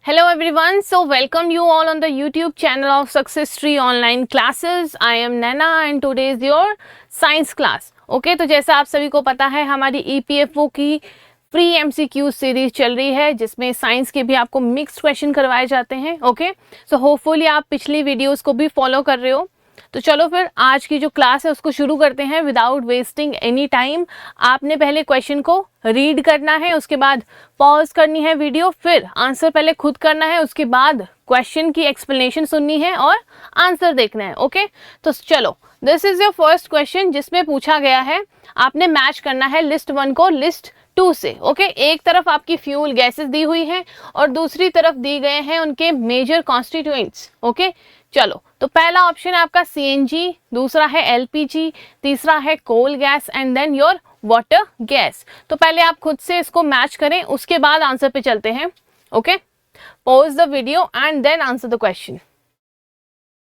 Hello everyone, so welcome you all on the YouTube channel of Success Tree Online Classes. I am Nana and today is your science class. Okay, तो जैसा आप सभी को पता है हमारी EPFO की फ्री MCQ सीरीज चल रही है जिसमें साइंस के भी आपको मिक्स्ड क्वेश्चन करवाए जाते हैं. ओके, सो होपफुली आप पिछली वीडियोस को भी फॉलो कर रहे हो. तो चलो फिर आज की जो क्लास है उसको शुरू करते हैं विदाउट वेस्टिंग एनी टाइम. आपने पहले क्वेश्चन को रीड करना है, उसके बाद पॉज करनी है वीडियो, फिर आंसर पहले खुद करना है, उसके बाद क्वेश्चन की एक्सप्लेनेशन सुननी है और आंसर देखना है. ओके, तो चलो this is your first question जिसमें पूछा गया है आपने मैच करना है लिस्ट 1 को लिस्ट 2 से. ओके, एक तरफ आपकी फ्यूल गैसेस दी हुई हैं और दूसरी तरफ दी गए हैं उनके मेजर कॉन्स्टिट्यूएंट्स. ओके, चलो तो पहला ऑप्शन है आपका CNG, दूसरा है LPG, तीसरा है coal gas and then your water gas. तो पहले आप खुद से इसको मैच करें, उसके बाद आंसर पे चलते हैं. Okay, pause the video and then answer the question.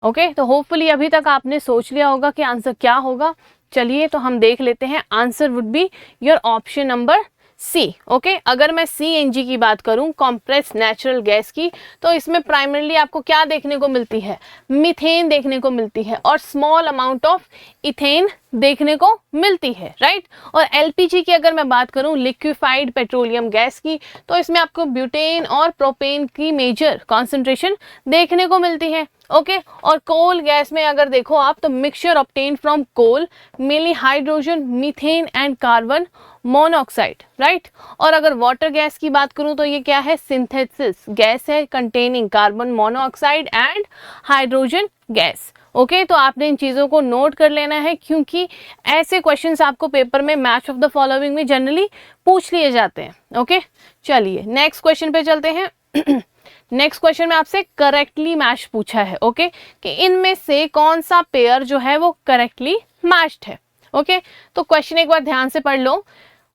Okay, तो होपफुली अभी तक आपने सोच लिया होगा कि आंसर क्या होगा. चलिए तो हम देख लेते हैं. Answer would be your option number C. Okay, अगर मैं CNG की बात करूं, कॉम्प्रेस नेचुरल गैस की, तो इसमें प्राइमरली आपको क्या देखने को मिलती है, मीथेन देखने को मिलती है और स्मॉल अमाउंट ऑफ इथेन देखने को मिलती है, राइट. और LPG की अगर मैं बात करूं, लिक्विफाइड पेट्रोलियम गैस की, तो इसमें आपको ब्यूटेन और प्रोपेन की मेजर कॉन्सेंट्रेशन देखने को मिलती है. ओके, और कोल गैस में अगर देखो आप तो mixture obtain from coal, mainly hydrogen, methane and carbon monoxide, right. और अगर वाटर गैस की बात करूं तो ये क्या है, सिंथेसिस गैस है containing carbon monoxide and hydrogen gas. Okay, तो आपने इन चीज़ों को नोट कर लेना है क्योंकि ऐसे क्वेश्चंस आपको पेपर में मैच ऑफ द फॉलोइंग में जनरली पूछ लिए जाते हैं. ओके, चलिए नेक्स्ट क्वेश्चन पे चलते हैं. नेक्स्ट क्वेश्चन में आपसे करेक्टली मैच पूछा है. ओके, कि इनमें से कौन सा पेयर जो है वो करेक्टली मैच्ड है. ओके, तो क्वेश्चन एक बार ध्यान से पढ़ लो.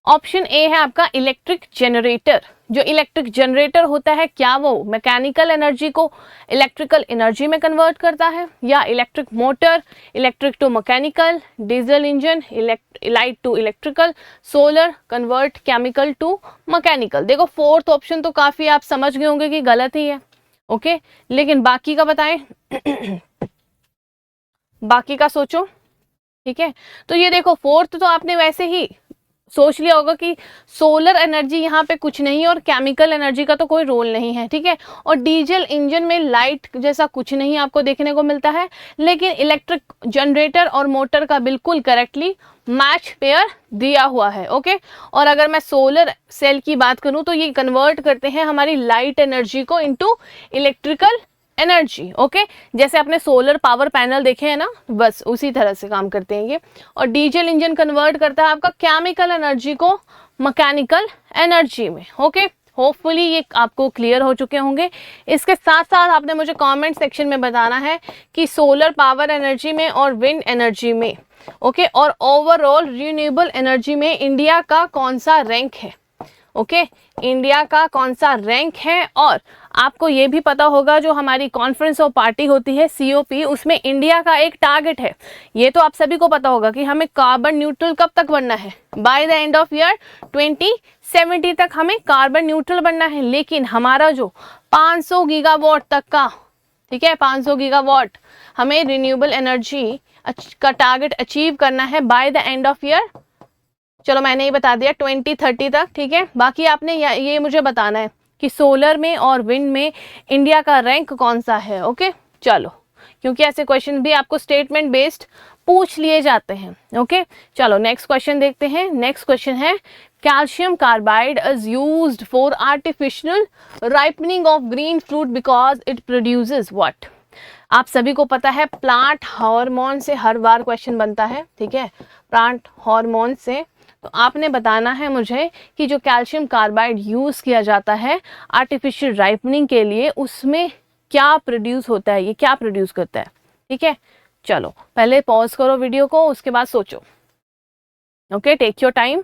ऑप्शन ए है आपका इलेक्ट्रिक जनरेटर. जो इलेक्ट्रिक जनरेटर होता है क्या वो मैकेनिकल एनर्जी को इलेक्ट्रिकल एनर्जी में कन्वर्ट करता है, या electric motor electric to mechanical, diesel engine light to electrical, solar convert chemical to mechanical. देखो फोर्थ ऑप्शन तो काफी आप समझ गए होंगे कि गलत ही है. ओके, लेकिन बाकी का बताएं. बाकी का सोचो. ठीक है, तो ये देखो फोर्थ तो आपने वैसे ही सोच लिया होगा कि सोलर एनर्जी यहाँ पे कुछ नहीं है और केमिकल एनर्जी का तो कोई रोल नहीं है. ठीक है, और डीजल इंजन में लाइट जैसा कुछ नहीं आपको देखने को मिलता है, लेकिन इलेक्ट्रिक जनरेटर और मोटर का बिल्कुल करेक्टली मैच पेयर दिया हुआ है. ओके, और अगर मैं सोलर सेल की बात करूँ तो ये कन्वर्ट करते हैं हमारी लाइट एनर्जी को इनटू इलेक्ट्रिकल एनर्जी. ओके, जैसे आपने सोलर पावर पैनल देखे हैं ना, बस उसी तरह से काम करते हैं ये. और डीजल इंजन कन्वर्ट करता है आपका केमिकल एनर्जी को मैकेनिकल एनर्जी में. ओके, होपफुली ये आपको क्लियर हो चुके होंगे. इसके साथ साथ आपने मुझे कमेंट सेक्शन में बताना है कि सोलर पावर एनर्जी में और विंड एनर्जी में, ओके, और ओवरऑल रिन्यूएबल एनर्जी में इंडिया का कौन सा रैंक है. ओके, इंडिया का कौन सा रैंक है. और आपको ये भी पता होगा जो हमारी कॉन्फ्रेंस ऑफ पार्टी होती है COP, उसमें इंडिया का एक टारगेट है. ये तो आप सभी को पता होगा कि हमें कार्बन न्यूट्रल कब तक बनना है, by the end of year 2070 तक हमें कार्बन न्यूट्रल बनना है. लेकिन हमारा जो 500 गीगावाट तक का, ठीक है, 500 गीगावाट हमें रिन्यूएबल एनर्जी का टारगेट अचीव करना है by the end of year, चलो मैंने ही बता दिया 2030 तक. ठीक है, बाकी आपने ये मुझे बताना है कि सोलर में और विंड में इंडिया का रैंक कौन सा है. ओके, चलो, क्योंकि ऐसे क्वेश्चन भी आपको स्टेटमेंट बेस्ड पूछ लिए जाते हैं. ओके, चलो नेक्स्ट क्वेश्चन देखते हैं. नेक्स्ट क्वेश्चन है calcium carbide is used for artificial ripening of green fruit because it produces what. आप सभी को पता है प्लांट हार्मोन से हर बार क्वेश्चन बनता है. ठीक है, प्लांट हार्मोन से. तो आपने बताना है मुझे कि जो कैल्शियम कार्बाइड यूज़ किया जाता है आर्टिफिशियल राइपनिंग के लिए, उसमें क्या प्रोड्यूस होता है, ये क्या प्रोड्यूस करता है. ठीक है, चलो पहले पॉज करो वीडियो को, उसके बाद सोचो. Okay, take your time.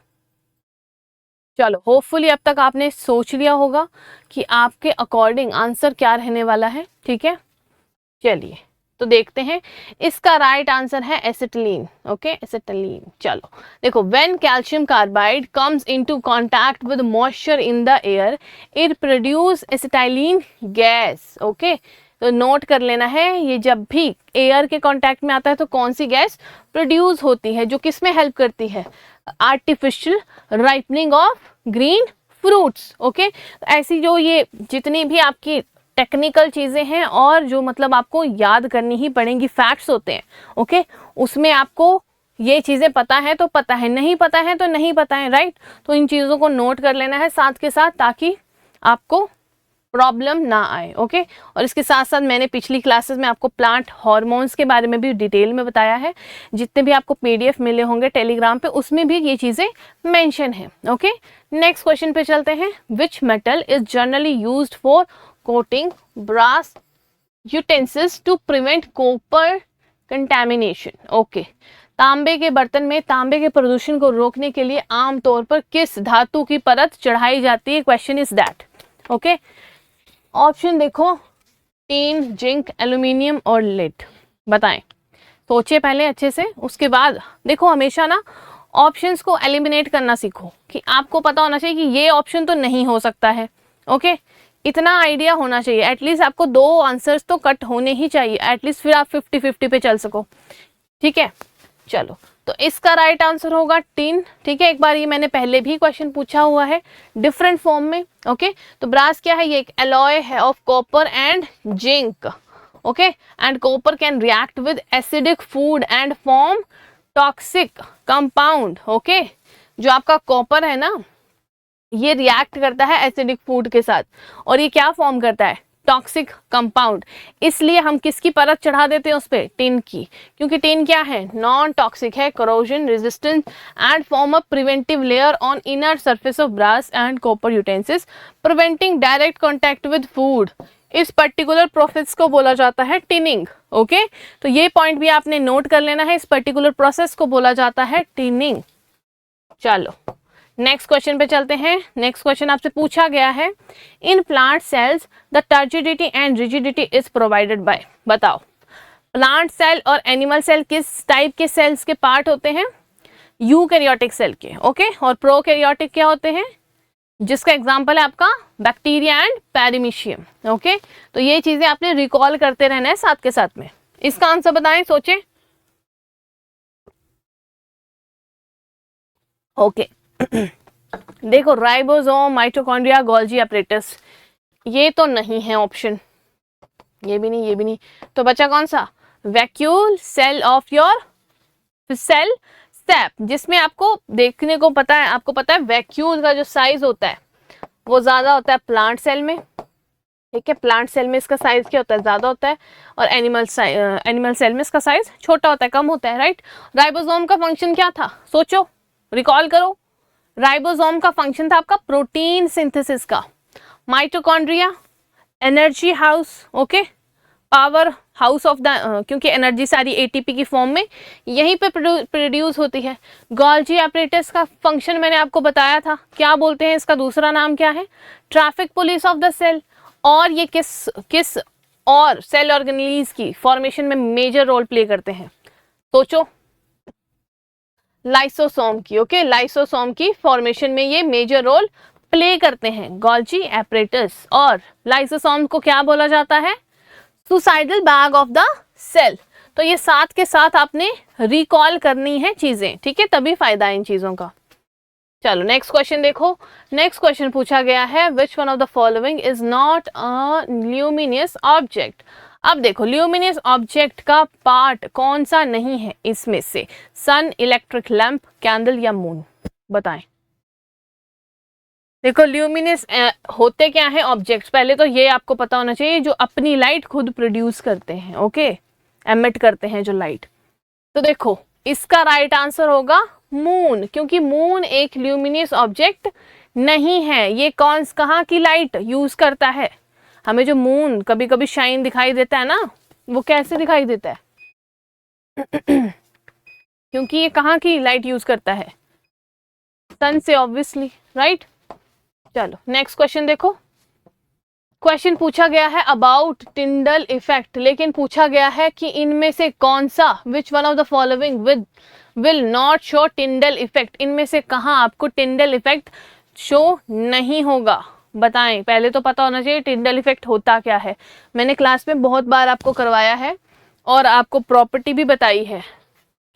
चलो, होपफुली अब तक आपने सोच लिया होगा कि आपके अकॉर्डिंग आंसर क्या रहने वाला है. ठीक है, चलिए तो तो देखते हैं, इसका राइट आंसर है एसिटिलीन। Okay, acetylene. चलो देखो, when calcium carbide comes into contact with moisture in the air it produce acetylene gas. Okay, तो नोट कर लेना है, ये जब भी एयर के कांटेक्ट में आता है तो कौन सी गैस प्रोड्यूस होती है, जो किस में हेल्प करती है, artificial ripening of green fruits. Okay, ऐसी जो ये जितनी भी आपकी टेक्निकल चीज़ें हैं और जो मतलब आपको याद करनी ही पड़ेंगी, फैक्ट्स होते हैं, ओके, उसमें आपको ये चीज़ें पता है तो पता है, नहीं पता है तो नहीं पता है, राइट। तो इन चीज़ों को नोट कर लेना है साथ के साथ, ताकि आपको प्रॉब्लम ना आए। ओके, और इसके साथ साथ मैंने पिछली क्लासेस में आपको प्लांट हार्मोन्स के बारे में भी डिटेल में बताया है, जितने भी आपको पीडीएफ मिले होंगे टेलीग्राम पे, उसमें भी ये चीज़ें मेंशन है। ओके, नेक्स्ट क्वेश्चन पे चलते हैं। Which metal is generally used for coating brass utensils to prevent copper contamination. Okay, तांबे के बर्तन में तांबे के प्रदूषण को रोकने के लिए आमतौर पर किस धातु की परत चढ़ाई जाती है? Question is that. Okay, option देखो, टीन, जिंक, एल्यूमिनियम और लेड। बताएं, सोचिए पहले अच्छे से, उसके बाद देखो हमेशा ना ऑप्शंस को एलिमिनेट करना सीखो, कि आपको पता होना चाहिए कि ये ऑप्शन तो नहीं हो सकता है। ओके, इतना आइडिया होना चाहिए, एटलीस्ट आपको 2 आंसर्स तो कट होने ही चाहिए, एटलीस्ट फिर आप 50-50 पे चल सको। ठीक है, चलो, तो इसका राइट आंसर होगा टिन। ठीक है, एक बार ये मैंने पहले भी क्वेश्चन पूछा हुआ है डिफरेंट फॉर्म में। ओके, तो ब्रास क्या है? ये एक एलॉय है of copper and zinc. Okay, and copper can react with acidic food and form toxic compound. Okay, जो आपका कॉपर है ना, ये रिएक्ट करता है एसिडिक फूड के साथ, और ये क्या फॉर्म करता है? Toxic compound. इसलिए हम किसकी परत चढ़ा देते हैं उस पर? टिन की, क्योंकि टिन क्या है? नॉन टॉक्सिक है, corrosion resistant and form a preventive layer on inner surface of brass and copper utensils preventing direct contact with food. इस पर्टिकुलर प्रोसेस को बोला जाता है टिनिंग। ओके, तो ये पॉइंट भी आपने नोट कर लेना है, इस पर्टिकुलर प्रोसेस को बोला जाता है टिनिंग। चलो नेक्स्ट क्वेश्चन पे चलते हैं। नेक्स्ट क्वेश्चन आपसे पूछा गया है, in plant cells the turgidity and rigidity is provided by. बताओ, प्लांट सेल और एनिमल सेल किस टाइप के सेल्स के पार्ट होते हैं? यूकैरियोटिक सेल के। ओके, और प्रोकैरियोटिक क्या होते हैं? जिसका एग्जांपल है आपका बैक्टीरिया एंड पेरिमीशियम। ओके, तो ये चीजें आपने रिकॉल करते रहना है साथ के साथ में। इसका आंसर बताएं, सोचें। ओके, देखो, राइबोसोम, माइटोकॉन्ड्रिया, गोल्जी एपरेटस, ये तो नहीं है ऑप्शन, ये भी नहीं, ये भी नहीं, तो बचा कौन सा? Vacuole cell of your cell step, जिसमें आपको देखने को पता है, आपको पता है वैक्यूल का जो साइज होता है वो ज्यादा होता है प्लांट सेल में। ठीक है, प्लांट सेल में इसका साइज क्या होता है? ज्यादा होता है, और एनिमल सेल में इसका साइज छोटा होता है, कम होता है, राइट। राइबोसोम का फंक्शन क्या था? सोचो, रिकॉल करो। राइबोसोम का फंक्शन था आपका प्रोटीन सिंथेसिस का। Mitochondria energy house, okay, power house of the, क्योंकि एनर्जी सारी एटीपी की फॉर्म में यहीं पे प्रोड्यूस होती है। गोल्जी एपरेटस का फंक्शन मैंने आपको बताया था, क्या बोलते हैं इसका दूसरा नाम क्या है? Traffic police of the cell. और ये किस और सेल ऑर्गेनेल्स की फॉर्मेशन में मेजर रोल प्ले करते हैं? सोचो, लाइसोसोम की। ओके, लाइसोसोम की फॉर्मेशन में ये मेजर रोल प्ले करते हैं, गोल्जी एपरेटस। और लाइसोसोम को क्या बोला जाता है? Suicidal bag of the cell. तो ये साथ के साथ आपने रिकॉल करनी है चीजें, ठीक है, तभी फायदा है इन चीजों का। चलो नेक्स्ट क्वेश्चन देखो। नेक्स्ट क्वेश्चन पूछा गया है, which one of the following is not a luminous object. अब देखो, ल्यूमिनियस ऑब्जेक्ट का पार्ट कौन सा नहीं है इसमें से? सन, इलेक्ट्रिक लैंप, कैंडल या मून? बताएं। देखो, ल्यूमिनियस होते क्या है ऑब्जेक्ट्स? पहले तो ये आपको पता होना चाहिए, जो अपनी लाइट खुद प्रोड्यूस करते हैं। ओके, एमिट करते हैं जो लाइट। तो देखो, इसका राइट आंसर होगा मून, क्योंकि मून एक ल्यूमिनियस ऑब्जेक्ट नहीं है। ये कहाँ की लाइट यूज करता है? हमें जो मून कभी कभी शाइन दिखाई देता है ना, वो कैसे दिखाई देता है? क्योंकि ये कहाँ की लाइट यूज करता है? सन से, ऑब्वियसली, राइट। चलो नेक्स्ट क्वेश्चन देखो। क्वेश्चन पूछा गया है अबाउट टिंडल इफेक्ट, लेकिन पूछा गया है कि इनमें से कौन सा, विच one of the following will not show Tyndall effect, इनमें से कहाँ आपको टिंडल इफेक्ट शो नहीं होगा, बताएं। पहले तो पता होना चाहिए टिंडल इफेक्ट होता क्या है। मैंने क्लास में बहुत बार आपको करवाया है और आपको प्रॉपर्टी भी बताई है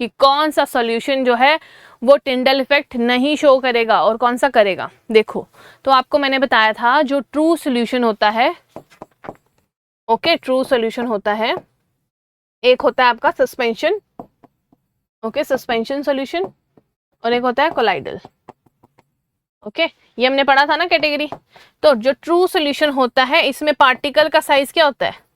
कि कौन सा सॉल्यूशन जो है वो टिंडल इफेक्ट नहीं शो करेगा और कौन सा करेगा। देखो, तो आपको मैंने बताया था जो ट्रू सॉल्यूशन होता है, ओके, ट्रू सॉल्यूशन होता है, एक होता है आपका सस्पेंशन, ओके, सस्पेंशन सॉल्यूशन, और एक होता है कोलाइडल, ओके, ये हमने पढ़ा था ना कैटेगरी। तो जो ट्रू सॉल्यूशन होता है इसमें पार्टिकल का साइज क्या होता है,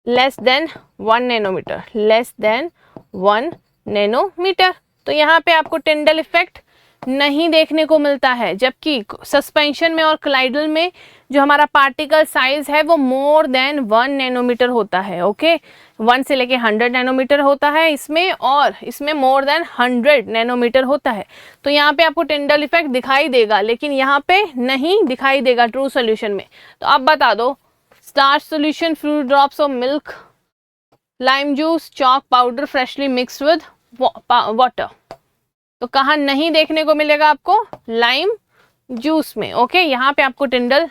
less than 1 nanometre, less than 1 nanometre. तो यहाँ पे आपको टिंडल इफेक्ट नहीं देखने को मिलता है, जबकि सस्पेंशन में और कोलाइडल में जो हमारा पार्टिकल साइज है वो मोर देन 1 नैनोमीटर होता है, ओके, 1 से लेके 100 नैनोमीटर होता है इसमें, और इसमें मोर देन 100 नैनोमीटर होता है। तो यहाँ पे आपको टिंडल इफेक्ट दिखाई देगा, लेकिन यहाँ पे नहीं दिखाई देगा ट्रू सॉल्यूशन में। तो आप बता दो, starch solution, few drops of milk, lime juice, chalk powder freshly mixed with water. तो कहाँ नहीं देखने को मिलेगा आपको, लाइम जूस में, ओके। यहाँ पे आपको टिंडल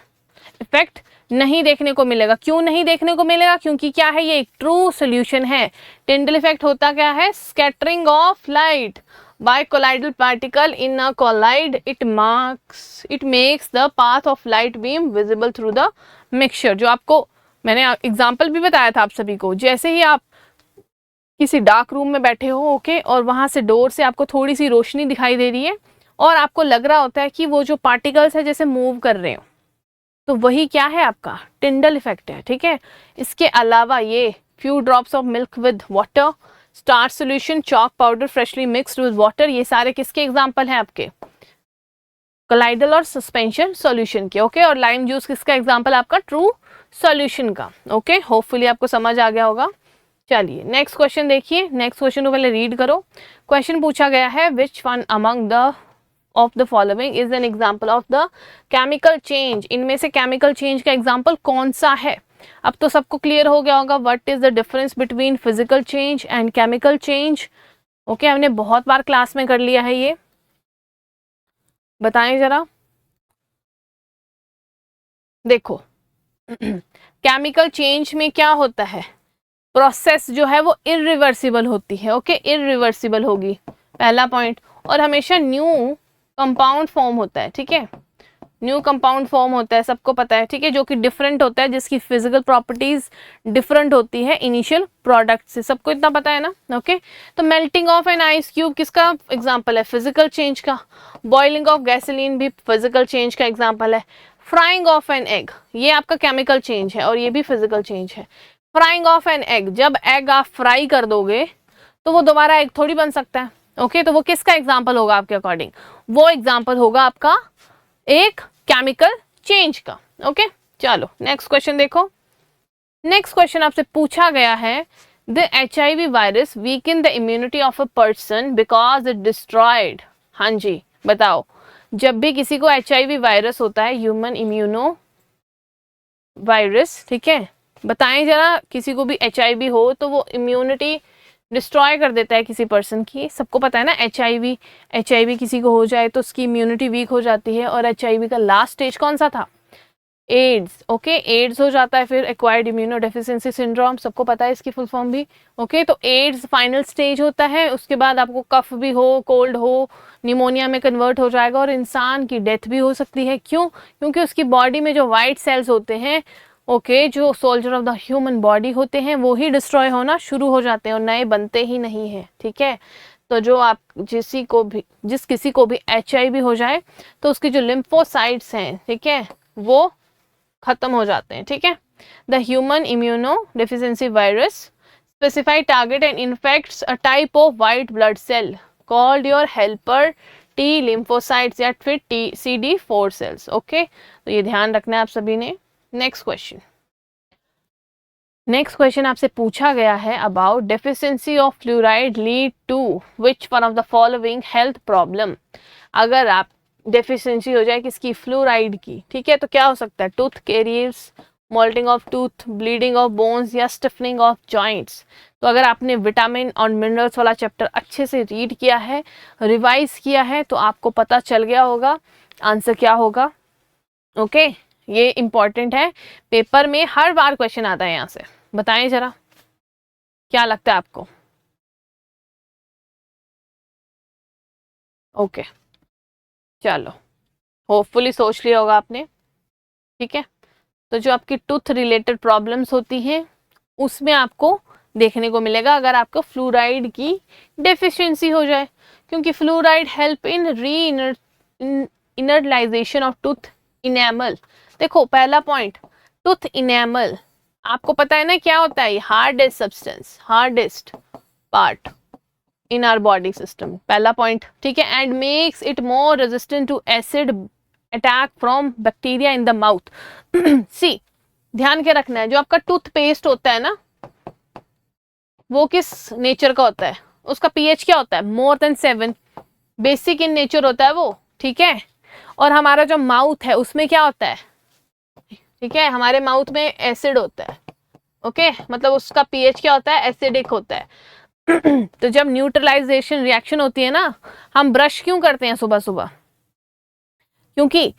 इफेक्ट नहीं देखने को मिलेगा। क्यों नहीं देखने को मिलेगा, क्योंकि क्या है, ये एक ट्रू सॉल्यूशन है। टिंडल इफेक्ट होता क्या है, scattering of light by colloidal particle in a collide, it makes the path of light beam visible through the mixture। जो आपको मैंने एग्जाम्पल भी बताया था आप सभी को, जैसे ही आप किसी डार्क रूम में बैठे हो, ओके, और वहां से डोर से आपको थोड़ी सी रोशनी दिखाई दे रही है और आपको लग रहा होता है कि वो जो पार्टिकल्स है जैसे मूव कर रहे हो, तो वही क्या है, आपका टिंडल इफेक्ट है, ठीक है। इसके अलावा ये few drops of milk with water, starch solution, chalk powder freshly mixed with water, ये सारे किसके एग्जांपल हैं, आपके कोलाइडल और सस्पेंशन सॉल्यूशन के, ओके। और लाइम जूस किसका एग्जांपल, आपका ट्रू सॉल्यूशन का, ओके। होपफुली आपको समझ आ गया होगा। चलिए नेक्स्ट क्वेश्चन देखिए, नेक्स्ट क्वेश्चन को पहले रीड करो। क्वेश्चन पूछा गया है, which one among the of the following is an example of the chemical change, इनमें से केमिकल चेंज का एग्जाम्पल कौन सा है। अब तो सबको क्लियर हो गया होगा what is the difference between physical change and chemical change, okay. हमने बहुत बार क्लास में कर लिया है ये, बताएं जरा। देखो केमिकल चेंज में क्या होता है, प्रोसेस जो है वो इरिवर्सिबल होती है, ओके, इरिवर्सिबल होगी, पहला पॉइंट। और हमेशा न्यू कंपाउंड फॉर्म होता है, ठीक है, न्यू कंपाउंड फॉर्म होता है, सबको पता है, ठीक है, जो कि डिफरेंट होता है, जिसकी फिजिकल प्रॉपर्टीज डिफरेंट होती है इनिशियल प्रोडक्ट से, सबको इतना पता है ना, ओके। तो melting of an ice cube किसका एग्जांपल है, फिजिकल चेंज का। बॉइलिंग ऑफ गैसोलीन भी फिजिकल चेंज का एग्जांपल है। फ्राइंग ऑफ एन एग, ये आपका केमिकल चेंज है और ये भी फिजिकल चेंज है। फ्राइंग ऑफ एन एग, जब एग आप फ्राई कर दोगे तो वो दोबारा एग थोड़ी बन सकता है, ओके। तो वो किसका एग्जाम्पल होगा आपके अकॉर्डिंग, वो एग्जाम्पल होगा आपका एक केमिकल चेंज का, ओके। चलो नेक्स्ट क्वेश्चन देखो। नेक्स्ट क्वेश्चन आपसे पूछा गया है, the HIV virus weaken the immunity of a person because it destroyed. हाँ जी बताओ, जब भी किसी को HIV वायरस होता है, ह्यूमन इम्यूनो वायरस, ठीक है, बताएं जरा, किसी को भी HIV हो तो वो इम्यूनिटी डिस्ट्रॉय कर देता है किसी पर्सन की, सबको पता है ना। HIV किसी को हो जाए तो उसकी इम्यूनिटी वीक हो जाती है, और HIV का लास्ट स्टेज कौन सा था, एड्स, ओके, एड्स हो जाता है, फिर एक्वायर्ड इम्यूनो डेफिशिएंसी सिंड्रोम, सबको पता है इसकी फुल फॉर्म भी, ओके। तो एड्स फाइनल स्टेज होता है, उसके बाद आपको कफ भी हो, कोल्ड हो, निमोनिया में कन्वर्ट हो जाएगा और इंसान की डेथ भी हो सकती है। क्यों, क्योंकि उसकी बॉडी में जो वाइट सेल्स होते हैं, ओके, जो soldier of the human body होते हैं, वो ही डिस्ट्रॉय होना शुरू हो जाते हैं और नए बनते ही नहीं हैं, ठीक है। तो जो आप जिस किसी को भी HIV हो जाए तो उसकी जो लिम्फोसाइट्स हैं, ठीक है, वो खत्म हो जाते हैं, ठीक है। The human immuno deficiency virus specify target and infects a type of white blood cell called your helper T lymphocytes या फिर CD4 सेल्स, ओके। तो ये ध्यान रखना है आप सभी ने। नेक्स्ट क्वेश्चन आपसे पूछा गया है, about deficiency of fluoride lead to which one of the following health problem. अगर आप डेफिशिएंसी हो जाए किसकी, फ्लोराइड की, ठीक है। तो क्या हो सकता है, tooth caries, mottling of tooth, bleeding of bones या स्टिफनिंग ऑफ जॉइंट्स। तो अगर आपने विटामिन और मिनरल्स वाला चैप्टर अच्छे से रीड किया है, रिवाइज किया है, तो आपको पता चल गया होगा आंसर क्या होगा। ओके, ये इंपॉर्टेंट है, पेपर में हर बार क्वेश्चन आता है यहाँ से। बताएं जरा क्या लगता है आपको। ओके चलो, होपफुली सोच लिया होगा आपने, ठीक है। तो जो आपकी टूथ रिलेटेड प्रॉब्लम्स होती हैं उसमें आपको देखने को मिलेगा अगर आपको फ्लोराइड की डेफिशिएंसी हो जाए, क्योंकि fluoride help in mineralization of tooth enamel. देखो पहला पॉइंट, टूथ इनेमल आपको पता है ना क्या होता है, hardest substance, hardest part in our body system, पहला पॉइंट, ठीक है। And makes it more resistant to acid attack from bacteria in the mouth. See, ध्यान के रखना है, जो आपका टूथपेस्ट होता है ना वो किस नेचर का होता है, उसका पीएच क्या होता है, more than 7, basic in nature होता है वो, ठीक है। और हमारा जो माउथ है उसमें क्या होता है, ठीक है, हमारे माउथ में एसिड होता है, ओके, मतलब उसका पीएच क्या होता है, एसिडिक होता है। तो जब न्यूट्रलाइजेशन रिएक्शन होती है ना, हम ब्रश क्यों करते हैं सुबह सुबह, क्योंकि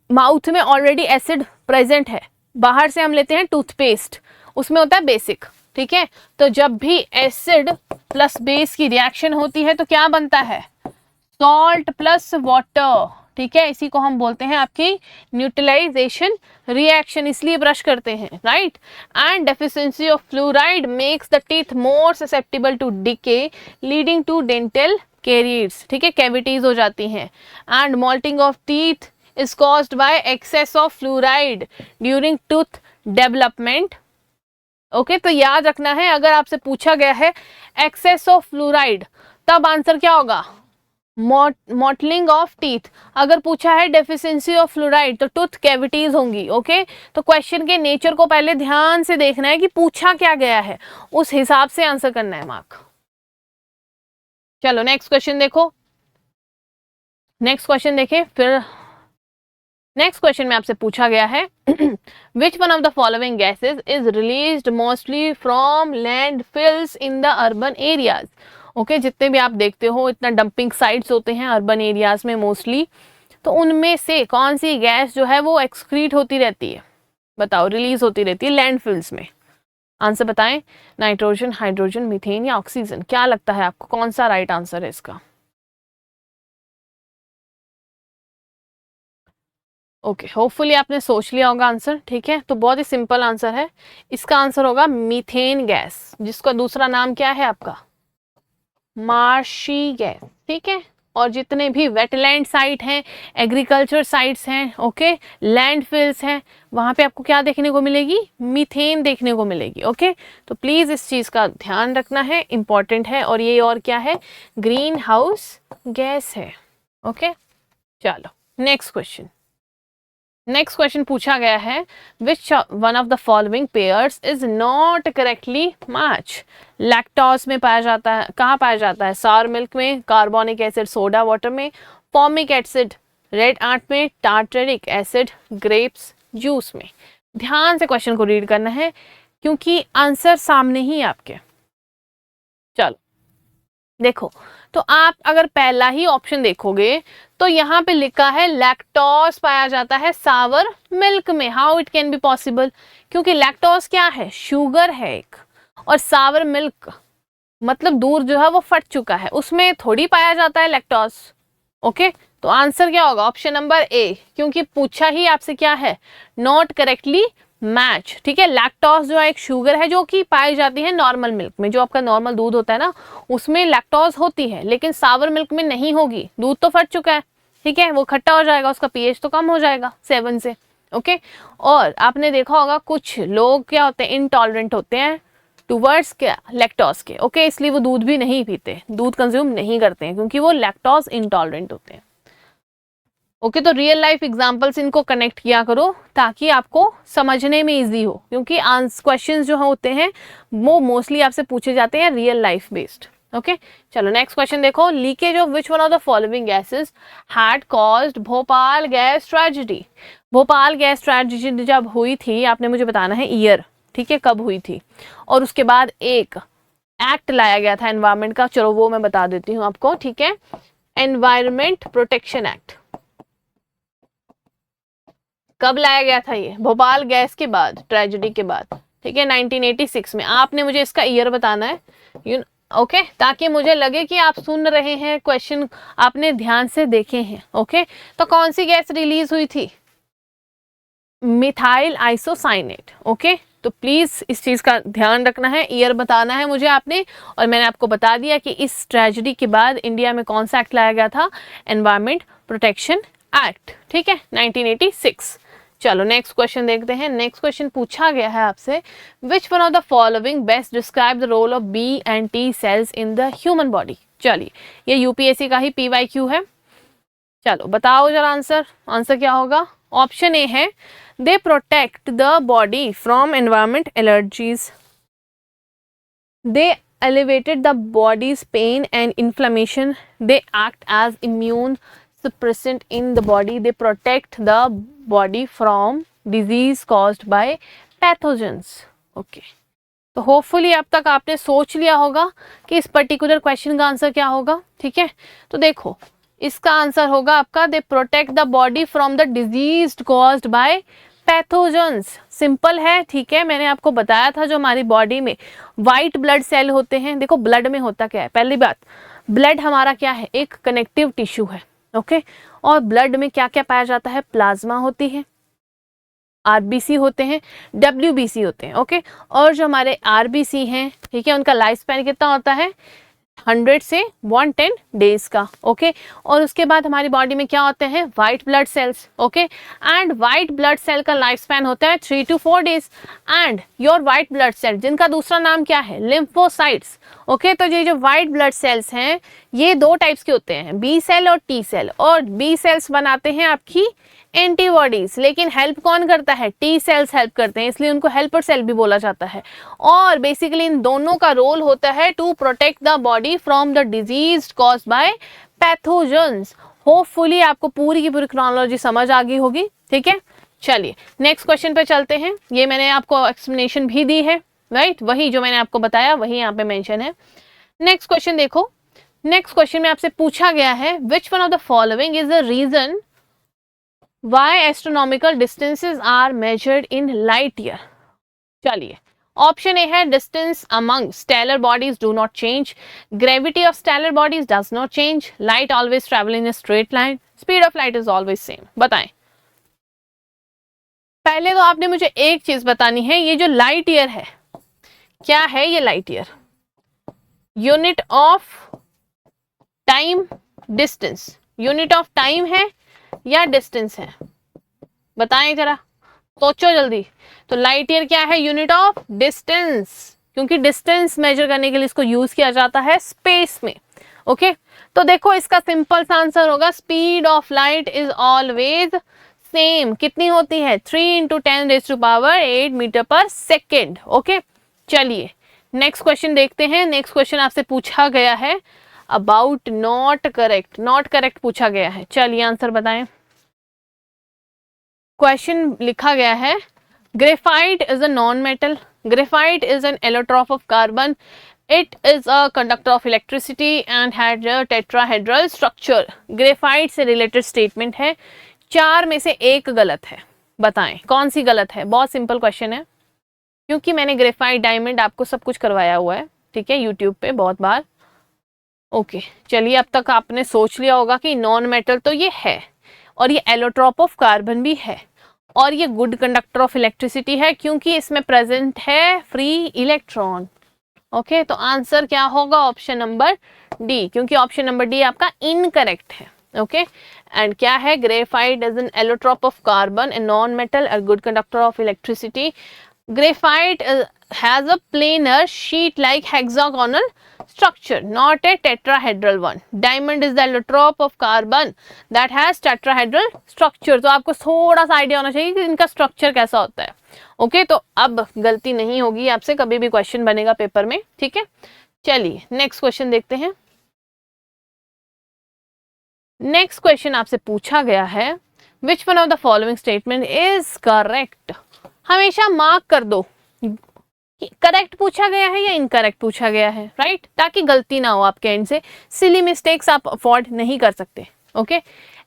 माउथ में ऑलरेडी एसिड प्रेजेंट है। बाहर से हम लेते हैं टूथपेस्ट, उसमें होता है बेसिक, ठीक है। तो जब भी एसिड प्लस बेस की रिएक्शन होती है तो क्या बनता है, सॉल्ट प्लस वाटर, ठीक है। इसी को हम बोलते हैं आपकी न्यूट्रलाइजेशन रिएक्शन, इसलिए ब्रश करते हैं, right. And deficiency of fluoride makes the teeth more susceptible to decay leading to dental caries, ठीक है, कैविटीज हो जाती हैं। And mottling of teeth is caused by excess of fluoride during tooth development। Okay, तो याद रखना है, अगर आपसे पूछा गया है excess of fluoride तब आंसर क्या होगा, मॉटलिंग ऑफ टीथ। अगर पूछा है डेफिशिएंसी ऑफ फ्लोराइड तो टूथ कैविटीज होंगी, ओके। तो क्वेश्चन के नेचर को पहले ध्यान से देखना है कि पूछा क्या गया है, उस हिसाब से आंसर करना है मार्क। चलो नेक्स्ट क्वेश्चन देखो, नेक्स्ट क्वेश्चन देखें फिर। नेक्स्ट क्वेश्चन में आपसे पूछा गया है which one of the following gases is released mostly from landfills in the urban areas. Okay, जितने भी आप देखते हो इतना डंपिंग साइट्स होते हैं अर्बन एरियाज में मोस्टली, तो उनमें से कौन सी गैस जो है वो एक्सक्रीट होती रहती है, बताओ, रिलीज होती रहती है लैंडफिल्स में। आंसर बताएं, नाइट्रोजन, हाइड्रोजन, मीथेन या ऑक्सीजन, क्या लगता है आपको कौन सा राइट आंसर है इसका। ओके, होपफुली आपने सोच लिया होगा आंसर, ठीक है। तो बहुत ही सिंपल आंसर है, इसका आंसर होगा मीथेन गैस, जिसका दूसरा नाम क्या है आपका, मार्शी गैस, ठीक है। और जितने भी वेटलैंड साइट हैं, एग्रीकल्चर साइट्स हैं, ओके, लैंडफिल्स हैं, वहां पे आपको क्या देखने को मिलेगी, मीथेन देखने को मिलेगी, ओके। तो प्लीज इस चीज का ध्यान रखना है, इंपॉर्टेंट है। और ये और क्या है, ग्रीन हाउस गैस है, ओके। चलो नेक्स्ट क्वेश्चन, नेक्स्ट क्वेश्चन पूछा गया है which one of the following pairs is not correctly match. Lactose में पाया जाता है, कहाँ पाया जाता है, सार मिल्क में, कार्बोनिक एसिड सोडा वाटर में, फॉर्मिक एसिड रेड आर्ट में, टार्टरिक एसिड ग्रेप्स जूस में। ध्यान से क्वेश्चन को रीड करना है क्योंकि आंसर सामने ही आपके। चलो देखो, तो आप अगर पहला ही ऑप्शन देखोगे तो यहाँ पे लिखा है लैक्टोज पाया जाता है सावर मिल्क में। How it can be possible, क्योंकि लैक्टोज क्या है, शुगर है एक, और सावर मिल्क मतलब दूध जो है वो फट चुका है, उसमें थोड़ी पाया जाता है लैक्टोज, ओके। तो आंसर क्या होगा, ऑप्शन नंबर ए, क्योंकि पूछा ही आपसे क्या है, नॉट करेक्टली मैच, ठीक है। लैक्टोज जो है एक शुगर है जो कि पाई जाती है नॉर्मल मिल्क में, जो आपका नॉर्मल दूध होता है ना उसमें लैक्टोज होती है, लेकिन सावर मिल्क में नहीं होगी, दूध तो फट चुका है, ठीक है, वो खट्टा हो जाएगा, उसका पीएच तो कम हो जाएगा 7 से, ओके। और आपने देखा होगा कुछ लोग क्या होते हैं, इनटॉलरेंट होते हैं टूवर्ड्स क्या, लैक्टोज के, ओके, इसलिए वो दूध भी नहीं पीते, दूध कंज्यूम नहीं करते हैं क्योंकि वो लैक्टोज इनटॉलरेंट होते हैं, ओके। तो रियल लाइफ एग्जांपल्स इनको कनेक्ट किया करो ताकि आपको समझने में इजी हो, क्योंकि क्वेश्चंस जो होते हैं वो मोस्टली आपसे पूछे जाते हैं रियल लाइफ बेस्ड, ओके चलो नेक्स्ट क्वेश्चन देखो, leakage of which one of the following gases had caused Bhopal gas tragedy. Bhopal gas tragedy जब हुई थी, आपने मुझे बताना है ईयर, ठीक है, कब हुई थी, और उसके बाद एक एक्ट लाया गया था एनवायरमेंट का, चलो वो मैं बता देती हूँ आपको, ठीक है, एनवायरमेंट प्रोटेक्शन एक्ट। कब लाया गया था ये? भोपाल गैस के बाद, ट्रेजेडी के बाद, ठीक है, 1986 में। आपने मुझे इसका ईयर बताना है, ओके ताकि मुझे लगे कि आप सुन रहे हैं, क्वेश्चन आपने ध्यान से देखे हैं। ओके तो कौन सी गैस रिलीज हुई थी? Methyl isocyanate. ओके तो प्लीज इस चीज का ध्यान रखना है, ईयर बताना है मुझे आपने, और मैंने आपको बता दिया कि इस ट्रेजेडी के बाद इंडिया में कौन सा एक्ट लाया गया था, एनवायरमेंट प्रोटेक्शन एक्ट, ठीक है, 1986। चलो नेक्स्ट क्वेश्चन देखते हैं। नेक्स्ट क्वेश्चन पूछा गया है आपसे, which one of the following best describe the role of B and T cells in the human body. चलिए ये यूपीएससी का ही पीवाईक्यू है, चलो बताओ जरा आंसर। आंसर क्या होगा? ऑप्शन ए है, they protect the body from environment allergies, they elevated the body's pain and inflammation, they act as immune suppressant in the body, they protect the body from disease caused by pathogens। Okay तो hopefully अब तक आपने सोच लिया होगा कि इस particular question का आंसर क्या होगा, ठीक है। तो देखो इसका आंसर होगा आपका, they protect the body from the disease caused by pathogens. Simple है, ठीक है, मैंने आपको बताया था जो हमारी बॉडी में वाइट ब्लड सेल होते हैं, देखो ब्लड में होता क्या है, पहली बात ब्लड हमारा क्या है, एक कनेक्टिव टिश्यू है, ओके, और ब्लड में क्या क्या पाया जाता है, प्लाज्मा होती है, आरबीसी होते हैं, डब्ल्यूबीसी होते हैं, ओके, और जो हमारे आरबीसी हैं, ठीक है, उनका लाइफ स्पैन कितना होता है, 100 से 110 डेज का, ओके। और उसके बाद हमारी बॉडी में क्या होते हैं, white blood cells, okay, and white blood cell का लाइफ स्पैन होता है 3 to 4 days, and your white blood cell जिनका दूसरा नाम क्या है, लिम्फोसाइट्स, ओके। तो ये जो वाइट ब्लड सेल्स हैं ये दो टाइप्स के होते हैं, बी सेल और टी सेल, और बी सेल्स बनाते हैं आपकी एंटीबॉडीज, लेकिन हेल्प कौन करता है, टी सेल्स हेल्प करते हैं, इसलिए उनको हेल्पर सेल भी बोला जाता है। और बेसिकली इन दोनों का रोल होता है to protect the body from the disease caused by pathogens. Hopefully आपको पूरी की पूरी क्रोनोलॉजी समझ आ गई होगी, ठीक है। चलिए नेक्स्ट क्वेश्चन पे चलते हैं, ये मैंने आपको एक्सप्लेनेशन भी दी है, राइट, वही जो मैंने आपको बताया वही यहाँ पे मेंशन है। नेक्स्ट क्वेश्चन देखो, नेक्स्ट क्वेश्चन में आपसे पूछा गया है, which one of the following is the reason why astronomical distances are measured in light year। चलिए ऑप्शन ए है, distance among stellar bodies do not change, gravity of stellar bodies does not change, light always travel in a straight line, speed of light is always same। बताएं। पहले तो आपने मुझे एक चीज बतानी है, ये जो लाइट ईयर है क्या है, ये light year unit of time, distance, unit of time है या डिस्टेंस है, बताएं जरा, सोचो जल्दी। तो लाइट ईयर क्या है, यूनिट ऑफ डिस्टेंस, क्योंकि डिस्टेंस मेजर करने के लिए इसको यूज किया जाता है स्पेस में, ओके। तो देखो इसका सिंपल सा आंसर होगा, speed of light is always same, कितनी होती है, 3 × 10⁻⁸ मीटर पर सेकेंड, ओके। चलिए नेक्स्ट क्वेश्चन देखते हैं। नेक्स्ट क्वेश्चन आपसे पूछा गया है about not correct, not correct पूछा गया है, चलिए आंसर बताएं। क्वेश्चन लिखा गया है, graphite is a non metal, graphite is an allotrope of carbon, it is a conductor of electricity and had a tetrahedral structure. Graphite से रिलेटेड स्टेटमेंट है, 4 में से एक गलत है, बताएं कौन सी गलत है। बहुत सिंपल क्वेश्चन है, क्योंकि मैंने ग्रेफाइट, डायमंड आपको सब कुछ करवाया हुआ है, ठीक है, यूट्यूब पे बहुत बार, ओके। चलिए अब तक आपने सोच लिया होगा कि नॉन मेटल तो ये है, और ये एलोट्रॉप ऑफ कार्बन भी है, और ये गुड कंडक्टर ऑफ इलेक्ट्रिसिटी है, क्योंकि इसमें प्रेजेंट है फ्री इलेक्ट्रॉन, ओके। तो आंसर क्या होगा, ऑप्शन नंबर डी, क्योंकि ऑप्शन नंबर डी आपका इनकरेक्ट है, ओके। एंड क्या है, graphite is an allotrope of carbon, a non metal, a good conductor of electricity. Graphite has a planar sheet like hexagonal structure, not a tetrahedral one. Diamond is the allotrope of carbon that has tetrahedral structure। तो आपको थोड़ा सा idea होना चाहिए कि इनका structure कैसा होता है, ओके। तो अब गलती नहीं होगी आपसे, कभी भी क्वेश्चन बनेगा पेपर में, ठीक है। चलिए नेक्स्ट क्वेश्चन देखते हैं। नेक्स्ट क्वेश्चन आपसे पूछा गया है, which one of the following statement is correct. हमेशा मार्क कर दो करेक्ट पूछा गया है या इनकरेक्ट पूछा गया है, राइट, ताकि गलती ना हो आपके एंड से। सिली मिस्टेक्स आप अफोर्ड नहीं कर सकते। Okay,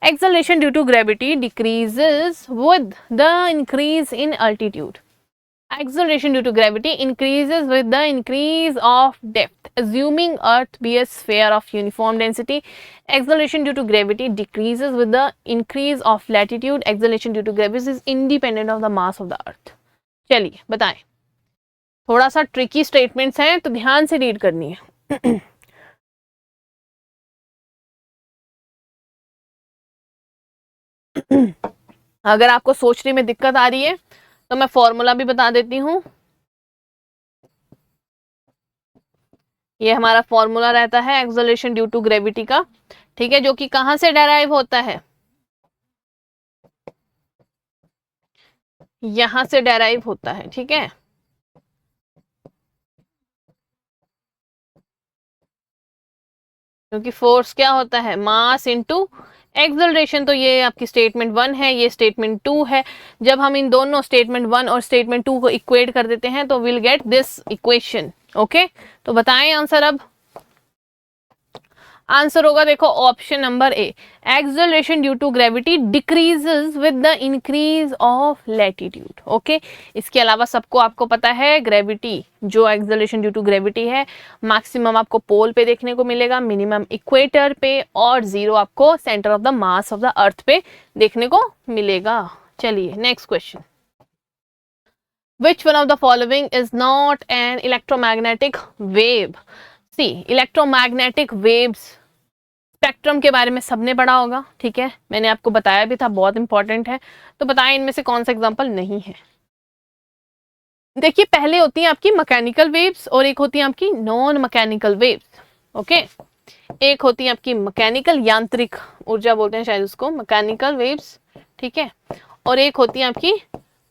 acceleration due to gravity decreases with the increase in altitude. Acceleration due to gravity increases with the increase of depth. Assuming Earth be a sphere of uniform density, acceleration due to gravity decreases with the increase of latitude. Acceleration due to gravity is independent of the mass of the Earth. चलिए बताएं। थोड़ा सा tricky statements हैं तो ध्यान से read करनी है। अगर आपको सोचने में दिक्कत आ रही है तो मैं फॉर्मूला भी बता देती हूँ। ये हमारा फॉर्मूला रहता है एक्सेलरेशन ड्यू टू ग्रेविटी का, ठीक है, जो कि कहां से डेराइव होता है, यहां से डेराइव होता है, ठीक है। क्योंकि फोर्स क्या होता है, मास इनटू एक्सेलरेशन। तो ये आपकी स्टेटमेंट 1 है, ये स्टेटमेंट 2 है। जब हम इन दोनों स्टेटमेंट 1 और स्टेटमेंट 2 को इक्वेट कर देते हैं तो will get this equation. Okay, तो बताएं आंसर। अब आंसर होगा, देखो option number A, acceleration due to gravity decreases with the increase of latitude. Okay, इसके अलावा सबको आपको पता है ग्रेविटी, जो एक्सेलरेशन ड्यू टू ग्रेविटी है, मैक्सिमम आपको पोल पे देखने को मिलेगा, मिनिमम इक्वेटर पे, और जीरो आपको centre of the mass of the earth पे देखने को मिलेगा। चलिए next question, which one of the following is not an electromagnetic wave? C, electromagnetic waves spectrum के बारे में सबने पढ़ा होगा, ठीक है, मैंने आपको बताया भी था, बहुत इंपॉर्टेंट है। तो बताएं इनमें से कौन सा एग्जांपल नहीं है। देखिए, पहले होती है आपकी मैकेनिकल वेव्स और एक होती है आपकी नॉन मैकेनिकल वेव्स। ओके, एक होती है आपकी मैकेनिकल, यांत्रिक ऊर्जा बोलते हैं शायद उसको, मैकेनिकल वेव्स, ठीक है, और एक होती है आपकी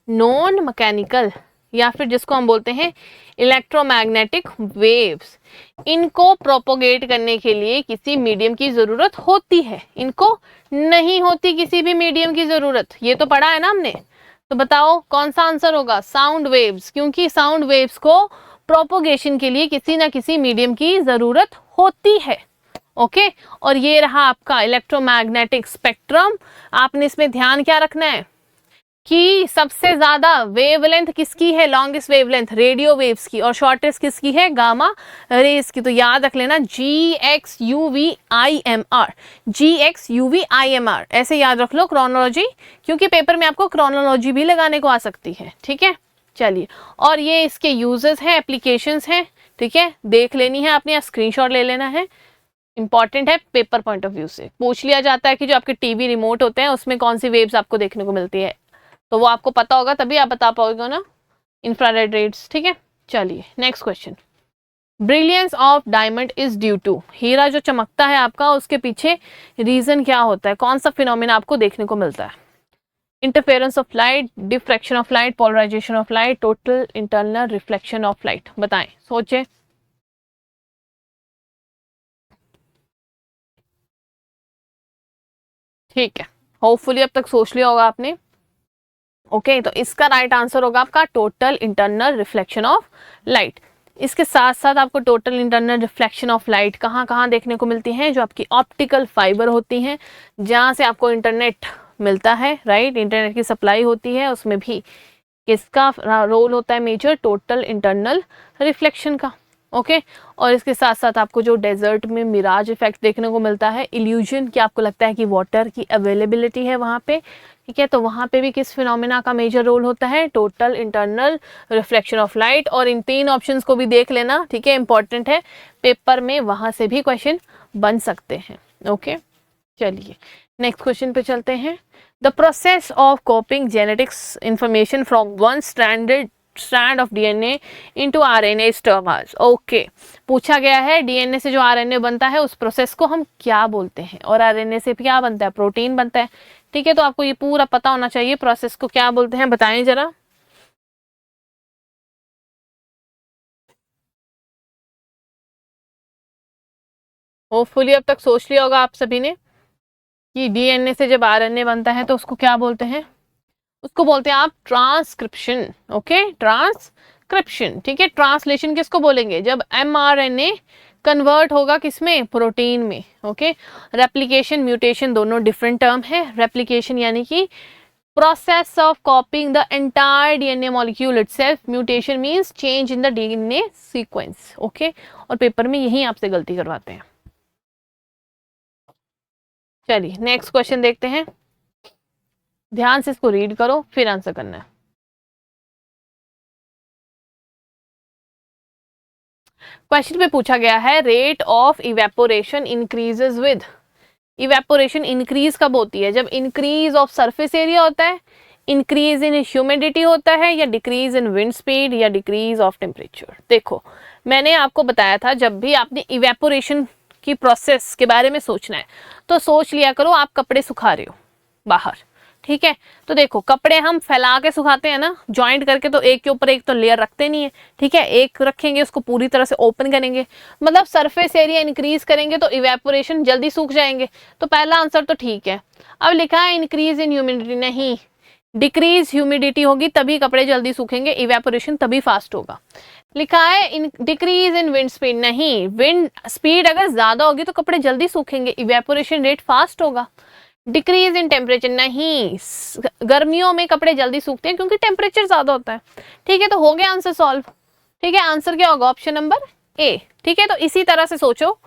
नॉन मैकेनिकल, या फिर जिसको हम बोलते हैं इलेक्ट्रोमैग्नेटिक वेव्स। इनको प्रोपोगेट करने के लिए किसी मीडियम की जरूरत होती है, इनको नहीं होती किसी भी मीडियम की जरूरत, ये तो पढ़ा है ना हमने। तो बताओ कौन सा आंसर होगा, साउंड वेव्स, क्योंकि साउंड वेव्स को प्रोपोगेशन के लिए किसी ना किसी मीडियम की जरूरत होती है। ओके, और ये रहा आपका इलेक्ट्रोमैग्नेटिक स्पेक्ट्रम। आपने इसमें ध्यान क्या रखना है कि सबसे ज्यादा वेवलेंथ किसकी है, लॉन्गेस्ट वेवलेंथ रेडियो वेव्स की, और शॉर्टेस्ट किसकी है, गामा रेज की। तो याद रख लेना GXUVIMR, GXUVIMR, ऐसे याद रख लो क्रोनोलॉजी, क्योंकि पेपर में आपको क्रोनोलॉजी भी लगाने को आ सकती है, ठीक है। चलिए, और ये इसके यूजेस हैं, एप्लीकेशंस हैं, ठीक है, देख लेनी है आपने, स्क्रीनशॉट ले लेना है, इंपॉर्टेंट है पेपर पॉइंट ऑफ व्यू से। पूछ लिया जाता है कि जो आपके टीवी रिमोट होते हैं उसमें कौन सी वेव्स आपको देखने को मिलती है, तो वो आपको पता होगा तभी आप बता पाओगे ना, इंफ्रारेड रेड्स, ठीक है। चलिए next question, brilliance of diamond is due to, हीरा जो चमकता है आपका उसके पीछे रीजन क्या होता है, कौन सा फिनोमेना आपको देखने को मिलता है, interference of light, diffraction of light, polarisation of light, total internal reflection of light. बताएं, सोचे। ठीक है, होपफुली अब तक सोच लिया होगा आपने। ओके, तो इसका राइट आंसर होगा आपका total internal reflection of light. इसके साथ साथ आपको total internal reflection of light कहाँ कहाँ देखने को मिलती है, जो आपकी ऑप्टिकल फाइबर होती हैं, जहाँ से आपको इंटरनेट मिलता है, राइट, इंटरनेट की सप्लाई होती है, उसमें भी किसका रोल होता है मेजर, टोटल इंटरनल रिफ्लेक्शन का। ओके, और इसके साथ साथ आपको जो डेजर्ट में मिराज इफेक्ट देखने को मिलता है, इल्यूजन, कि आपको लगता है कि वाटर की अवेलेबिलिटी है वहाँ पे, ठीक है, तो वहाँ पे भी किस फिनोमेना का मेजर रोल होता है, total internal reflection of light. और इन तीन ऑप्शंस को भी देख लेना, ठीक है, इंपॉर्टेंट है, पेपर में वहाँ से भी क्वेश्चन बन सकते हैं। ओके, चलिए नेक्स्ट क्वेश्चन पे चलते हैं। The process of कॉपिंग genetics information from one strand of DNA into RNA is termed as। Okay, पूछा गया है DNA से जो RNA बनता है उस प्रोसेस को हम क्या बोलते हैं, और RNA से क्या बनता है, प्रोटीन बनता है, ठीक है। तो आपको ये पूरा पता होना चाहिए प्रोसेस को क्या बोलते हैं, बताएं जरा। होपफुली अब तक सोच लिया होगा आप सभी ने कि डीएनए से जब आरएनए बनता है तो उसको क्या बोलते हैं, उसको बोलते हैं आप ट्रांसक्रिप्शन। ओके, ट्रांसक्रिप्शन, ठीक है। ट्रांसलेशन किसको बोलेंगे, जब एमआरएनए कन्वर्ट होगा किसमें, प्रोटीन में। ओके, रेप्लिकेशन म्यूटेशन दोनों डिफरेंट टर्म है। रेप्लिकेशन यानी कि process of copying the entire DNA molecule itself, mutation means change in the DNA sequence। okay? और पेपर में यही आपसे गलती करवाते हैं। चलिए नेक्स्ट क्वेश्चन देखते हैं, ध्यान से इसको रीड करो फिर आंसर करना है। क्वेश्चन में पूछा गया है rate of evaporation increases with. Evaporation increase कब होती है, जब इंक्रीज ऑफ सरफेस एरिया होता है, इंक्रीज इन ह्यूमिडिटी होता है, या डिक्रीज इन विंड स्पीड, या डिक्रीज ऑफ टेम्परेचर। देखो मैंने आपको बताया था जब भी आपने इवेपोरेशन की प्रोसेस के बारे में सोचना है तो सोच लिया करो आप कपड़े सुखा रहे हो बाहर, ठीक है। तो देखो कपड़े हम फैला के सुखाते हैं ना, जॉइंट करके, तो एक के ऊपर एक तो लेयर रखते नहीं है, ठीक है। एक रखेंगे उसको पूरी तरह से ओपन करेंगे, मतलब सरफेस एरिया इंक्रीज करेंगे तो इवेपोरेशन जल्दी सूख जाएंगे। तो पहला आंसर तो ठीक है। अब लिखा है इंक्रीज इन ह्यूमिडिटी, नहीं, डिक्रीज ह्यूमिडिटी होगी तभी कपड़े जल्दी सूखेंगे, इवेपोरेशन तभी फास्ट होगा। लिखा है डिक्रीज इन विंड स्पीड, नहीं, विंड स्पीड अगर ज्यादा होगी तो कपड़े जल्दी सूखेंगे, इवेपोरेशन रेट फास्ट होगा। डिक्रीज इन टेम्परेचर, नहीं, गर्मियों में कपड़े जल्दी सूखते हैं क्योंकि टेम्परेचर ज्यादा होता है, ठीक है। तो हो गया आंसर सॉल्व, ठीक है। आंसर क्या होगा, ऑप्शन नंबर ए, ठीक है। तो इसी तरह से सोचो,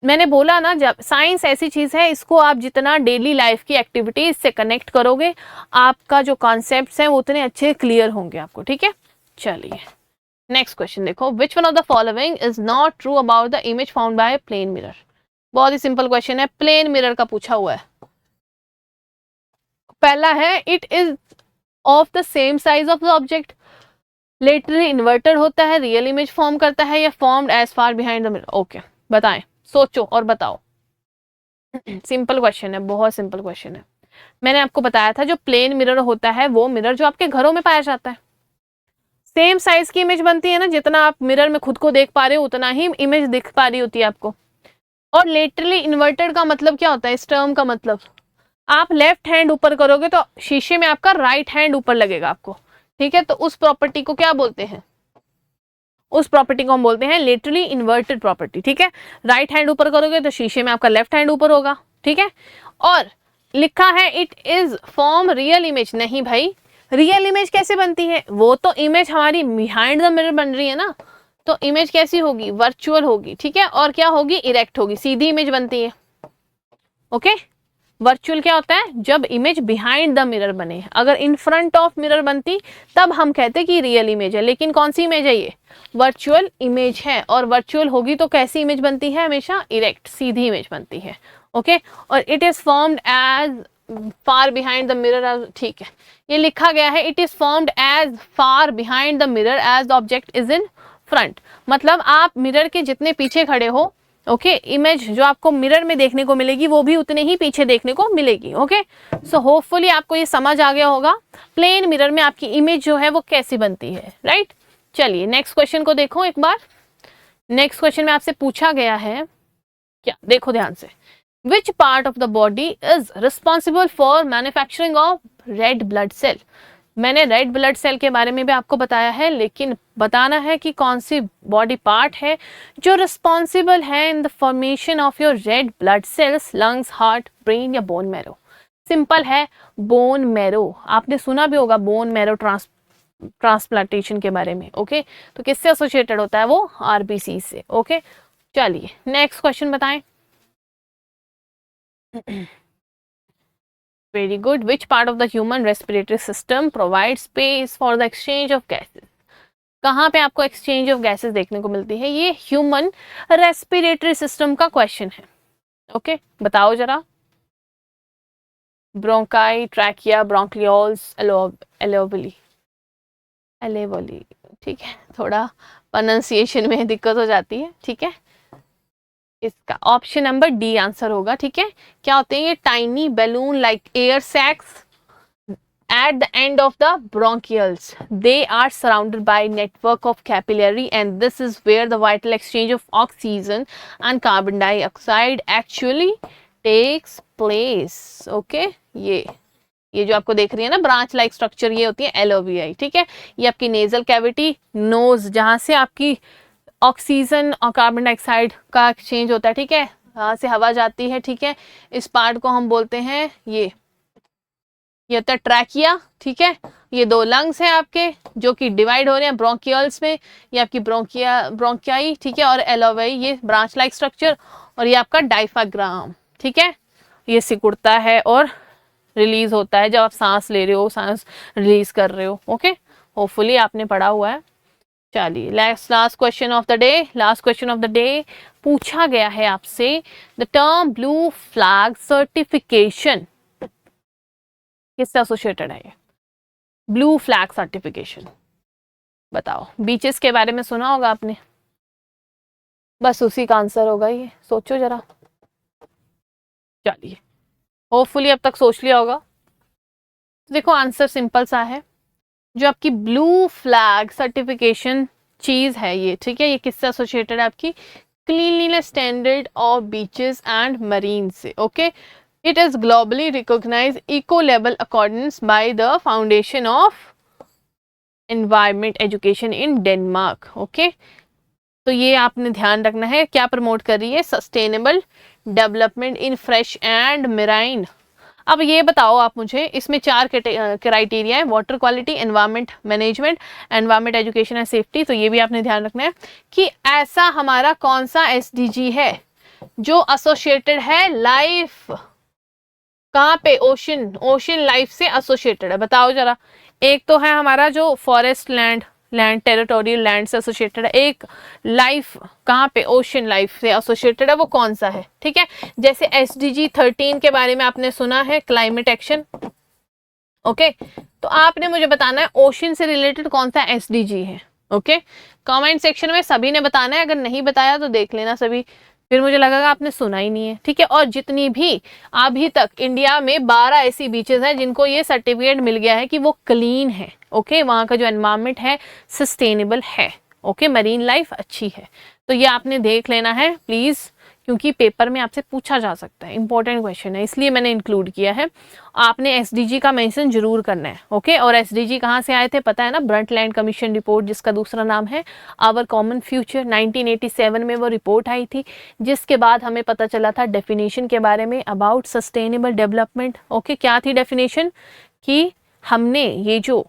मैंने बोला ना जब साइंस ऐसी चीज है, इसको आप जितना डेली लाइफ की एक्टिविटीज से कनेक्ट करोगे आपका जो कॉन्सेप्ट्स हैं वो उतने अच्छे क्लियर होंगे आपको, ठीक है। चलिए नेक्स्ट क्वेश्चन देखो, which one of the following is not true about the image found by plane mirror. बहुत ही सिंपल क्वेश्चन है, प्लेन मिरर का पूछा हुआ है। पहला है it is of the same size of the object, laterally inverted होता है, रियल इमेज फॉर्म करता है, या formed as far behind the mirror. Okay बताएं, सोचो और बताओ। सिंपल क्वेश्चन है, बहुत सिंपल क्वेश्चन है। मैंने आपको बताया था जो प्लेन मिरर होता है वो मिरर जो आपके घरों में पाया जाता है, सेम साइज की इमेज बनती है ना, जितना आप मिरर में खुद को देख पा रहे हो उतना ही इमेज दिख पा रही होती है आपको। और लेटरली इन्वर्टेड का मतलब क्या होता है, इस टर्म का मतलब आप लेफ्ट हैंड ऊपर करोगे तो शीशे में आपका राइट हैंड ऊपर लगेगा आपको, ठीक है। तो उस प्रॉपर्टी को क्या बोलते हैं, उस प्रॉपर्टी को हम बोलते हैं लेटरली इन्वर्टेड प्रॉपर्टी, ठीक है। राइट हैंड ऊपर करोगे तो शीशे में आपका लेफ्ट हैंड ऊपर होगा, ठीक है। और लिखा है it is form real image, नहीं भाई, रियल इमेज कैसे बनती है, वो तो इमेज हमारी बिहाइंड द मिरर बन रही है ना, तो इमेज कैसी होगी, वर्चुअल होगी, ठीक है। और क्या होगी, इरेक्ट होगी, सीधी इमेज बनती है। ओके, वर्चुअल क्या होता है, जब इमेज बिहाइंड द मिरर बने, अगर इन फ्रंट ऑफ मिरर बनती तब हम कहते कि रियल इमेज है, लेकिन कौन सी इमेज है, ये वर्चुअल इमेज है। और वर्चुअल होगी तो कैसी इमेज बनती है, हमेशा इरेक्ट, सीधी इमेज बनती है। ओके, और it is formed as far behind the mirror, ठीक है। ये लिखा गया है it is formed as far behind the mirror as the object is in front, मतलब आप मिरर के जितने पीछे खड़े हो, ओके, इमेज जो आपको मिरर में देखने को मिलेगी वो भी उतने ही पीछे देखने को मिलेगी। ओके, सो होपफुली आपको ये समझ आ गया होगा प्लेन मिरर में आपकी इमेज जो है वो कैसी बनती है, राइट। चलिए नेक्स्ट क्वेश्चन को देखो एक बार। नेक्स्ट क्वेश्चन में आपसे पूछा गया है क्या, देखो ध्यान से, which part of the body is responsible for manufacturing of red blood cell. मैंने रेड ब्लड सेल के बारे में भी आपको बताया है, लेकिन बताना है कि कौन सी बॉडी पार्ट है जो रिस्पॉन्सिबल है in the formation of your red blood cells, lungs, heart, brain या बोन मैरो। सिंपल है, बोन मैरो। आपने सुना भी होगा बोन मैरो ट्रांसप्लांटेशन के बारे में। ओके, तो किससे एसोसिएटेड होता है वो, आरबीसी से। ओके, चलिए नेक्स्ट क्वेश्चन बताएं। Very good. Which part of the human respiratory system provides space for the exchange of gases? कहाँ पे आपको exchange of gases देखने को मिलती है, ये human respiratory system का question है। ओके, बताओ जरा। ब्रोंकाई, ट्रैकिया, ब्रोंक्लियोल्स, एलेवोली, ठीक है, थोड़ा प्रोनाउंसिएशन में दिक्कत हो जाती है, ठीक है। इसका ऑप्शन नंबर डी आंसर होगा, ठीक है। क्या होते हैं ये, tiny balloon like air sacs at the end of the bronchioles. They are surrounded by network of capillary, and this is where the vital exchange of oxygen and carbon dioxide actually takes place. Okay, ये जो आपको देख रही है ना branch like structure, ये होती है एलओवीआई. ठीक है, ये आपकी नेजल कैविटी, नोज, जहाँ से आपकी ऑक्सीजन और कार्बन डाइऑक्साइड का एक्सचेंज होता है. ठीक है, यहाँ से हवा जाती है. ठीक है, इस पार्ट को हम बोलते हैं ये होता है ट्रैकिया. ठीक है, ये 2 लंग्स हैं आपके जो कि डिवाइड हो रहे हैं ब्रोंकियल्स में. ये आपकी ब्रोंकियाई. ठीक है, और एलोवेई ये ब्रांच लाइक स्ट्रक्चर, और ये आपका डायफ्राम. ठीक है, ये सिकुड़ता है और रिलीज होता है जब आप सांस ले रहे हो, सांस रिलीज कर रहे हो. ओके, होपफुली आपने पढ़ा हुआ है. चलिए last question of the day. Last question of the day पूछा गया है आपसे, the term blue flag certification किससे एसोसिएटेड है? ये ब्लू फ्लैग सर्टिफिकेशन बताओ. बीचेस के बारे में सुना होगा आपने, बस उसी का आंसर होगा ये. सोचो जरा. चलिए, होपफुली अब तक सोच लिया होगा. तो देखो आंसर सिंपल सा है. जो आपकी ब्लू फ्लैग सर्टिफिकेशन चीज है ये, ठीक है, ये किससे एसोसिएटेड है? आपकी cleanliness standard of beaches and marine से. Okay, it is globally recognised eco level accordance by the foundation of environment education in Denmark. Okay, तो ये आपने ध्यान रखना है. क्या प्रमोट कर रही है? Sustainable development in fresh and marine. अब ये बताओ आप मुझे, इसमें 4 क्राइटेरिया है: water quality, environment management, environment education and safety. तो ये भी आपने ध्यान रखना है कि ऐसा हमारा कौन सा एसडीजी है जो एसोसिएटेड है लाइफ, कहाँ पे? ओशन लाइफ से एसोसिएटेड है. बताओ जरा. एक तो है हमारा जो फॉरेस्ट लैंड टेरिटोरियल लैंड से एसोसिएटेड है. एक लाइफ कहाँ पे? ओशन लाइफ से एसोसिएटेड है. वो कौन सा है? ठीक है, जैसे एसडीजी 13 के बारे में आपने सुना है, क्लाइमेट एक्शन. ओके, तो आपने मुझे बताना है ओशन से रिलेटेड कौन सा एसडीजी है. ओके, कमेंट सेक्शन में सभी ने बताना है. अगर नहीं बताया तो देख लेना सभी, फिर मुझे लगेगा आपने सुना ही नहीं है. ठीक है, और जितनी भी अभी तक इंडिया में 12 ऐसी बीचेस हैं जिनको ये सर्टिफिकेट मिल गया है कि वो क्लीन है. ओके, वहाँ का जो एनवायरनमेंट है सस्टेनेबल है. ओके, मरीन लाइफ अच्छी है. तो ये आपने देख लेना है प्लीज़, क्योंकि पेपर में आपसे पूछा जा सकता है. इंपॉर्टेंट क्वेश्चन है, इसलिए मैंने इंक्लूड किया है. आपने एसडीजी का मेंशन जरूर करना है. ओके, और एसडीजी कहाँ से आए थे पता है ना? ब्रंटलैंड कमीशन रिपोर्ट, जिसका दूसरा नाम है आवर कॉमन फ्यूचर. 1987 में वो रिपोर्ट आई थी, जिसके बाद हमें पता चला था डेफिनेशन के बारे में अबाउट सस्टेनेबल डेवलपमेंट. ओके, क्या थी डेफिनेशन? कि हमने ये जो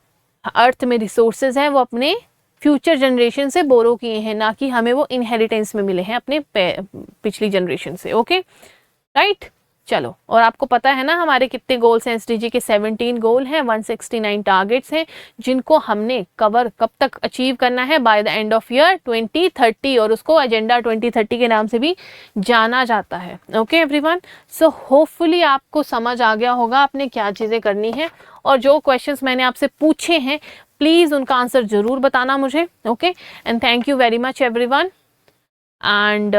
अर्थ में रिसोर्सेज हैं वो अपने फ्यूचर जनरेशन से बोरो किए हैं, ना कि हमें वो इनहेरिटेंस में मिले हैं अपने पिछली जनरेशन से. Okay, right. चलो, और आपको पता है ना हमारे कितने गोल्स हैं? एसडीजी के 17 गोल हैं, 169 टारगेट्स हैं, जिनको हमने कवर कब तक अचीव करना है? By the end of year 2030, और उसको एजेंडा 2030 के नाम से भी जाना जाता है. ओके एवरीवन, सो होपफुली आपको समझ आ गया होगा आपने क्या चीज़ें करनी है. और जो क्वेश्चंस मैंने आपसे पूछे हैं प्लीज़ उनका आंसर ज़रूर बताना मुझे. Okay, and thank you very much everyone, and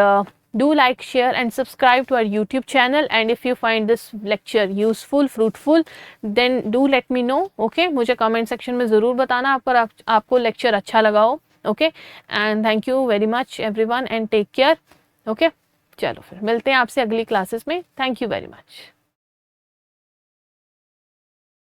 do like, share and subscribe to our YouTube channel. And if you find this lecture useful, fruitful, then do let me know. Okay, मुझे comment section में ज़रूर बताना आपको lecture अच्छा लगा हो. Okay, and thank you very much everyone and take care. Okay, चलो फिर मिलते हैं आपसे अगली classes में. Thank you very much.